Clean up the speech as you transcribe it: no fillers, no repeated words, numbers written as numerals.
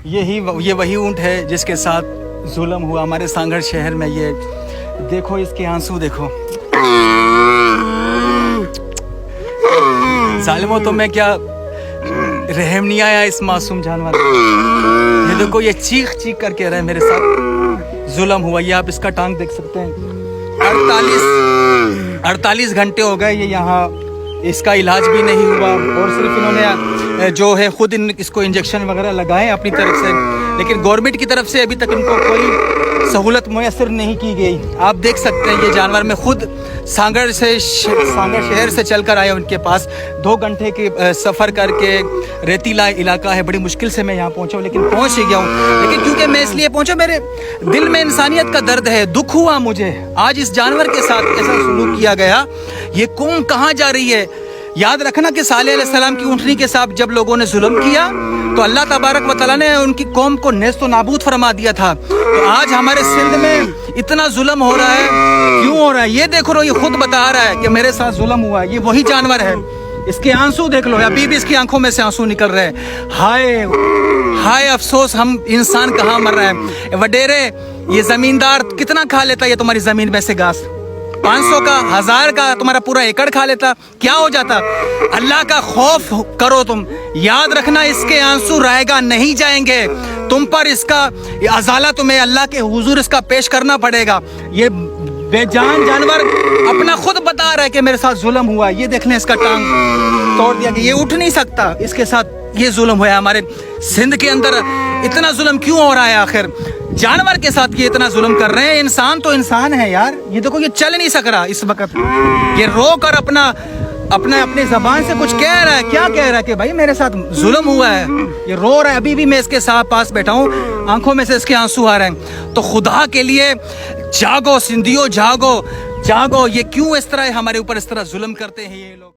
یہ وہی اونٹ ہے جس کے ساتھ ظلم ہوا ہمارے سانگھڑ شہر میں. یہ دیکھو اس کے آنسو دیکھو. ظالموں تو میں کیا رحم نہیں آیا اس معصوم جانور. یہ دیکھو یہ چیخ چیخ کر کے رہے میرے ساتھ ظلم ہوا. یہ آپ اس کا ٹانگ دیکھ سکتے ہیں. 48 گھنٹے ہو گئے یہ یہاں, اس کا علاج بھی نہیں ہوا, اور صرف انہوں نے جو ہے خود اس کو انجیکشن وغیرہ لگائے اپنی طرف سے, لیکن گورنمنٹ کی طرف سے ابھی تک ان کو کوئی سہولت میسر نہیں کی گئی. آپ دیکھ سکتے ہیں یہ جانور میں خود سانگھڑ شہر سے چل کر آیا ان کے پاس. 2 گھنٹے کے سفر کر کے, ریتیلا علاقہ ہے, بڑی مشکل سے میں یہاں پہنچا ہوں, لیکن پہنچ ہی گیا ہوں. لیکن کیونکہ میں اس لیے پہنچا, میرے دل میں انسانیت کا درد ہے, دکھ ہوا مجھے آج اس جانور کے ساتھ ایسا سلوک کیا گیا. یہ قوم کہاں جا رہی ہے؟ یاد رکھنا کہ صالح علیہ السلام کی اونٹنی کے ساتھ جب لوگوں نے ظلم کیا تو اللہ تبارک و تعالیٰ نے ان کی قوم کو نیست و نابود فرما دیا تھا. تو آج ہمارے سندھ میں اتنا ظلم ہو رہا ہے, کیوں ہو رہا ہے؟ یہ دیکھ رہو, یہ خود بتا رہا ہے کہ میرے ساتھ ظلم ہوا. یہ وہی جانور ہے, اس کے آنسو دیکھ لو, ابھی بھی اس کی آنکھوں میں سے آنسو نکل رہے ہیں. ہائے ہائے افسوس, ہم انسان کہاں مر رہے ہیں. وڈیرے یہ زمیندار کتنا کھا لیتا یہ تمہاری زمین میں سے گھاس, 500 کا 1000 کا تمہارا پورا ایکڑ کھا لیتا, کیا ہو جاتا. اللہ کا خوف کرو تم. یاد رکھنا اس کے آنسو رائے گا نہیں جائیں گے, تم پر اس کا ازالہ تمہیں اللہ کے حضور اس کا پیش کرنا پڑے گا. یہ بے جان جانور اپنا خود بتا رہا ہے کہ میرے ساتھ ظلم ہوا. یہ دیکھ لیں اس کا ٹانگ توڑ دیا کہ یہ اٹھ نہیں سکتا, اس کے ساتھ یہ ظلم ہوا ہے. ہمارے سندھ کے اندر اتنا ظلم کیوں ہو رہا ہے آخر؟ جانور کے ساتھ یہ اتنا ظلم کر رہے ہیں. انسان تو انسان ہے یار. یہ دیکھو یہ چل نہیں سک رہا اس وقت, یہ رو کر اپنے زبان سے کچھ کہہ رہا ہے. کیا کہہ رہا ہے کہ بھائی میرے ساتھ ظلم ہوا ہے. یہ رو رہا ہے, ابھی بھی میں اس کے ساتھ پاس بیٹھا ہوں, آنکھوں میں سے اس کے آنسو آ رہے ہیں. تو خدا کے لیے جاگو سندھیو, جاگو جاگو. یہ کیوں اس طرح ہمارے اوپر اس طرح ظلم کرتے ہیں یہ لوگ؟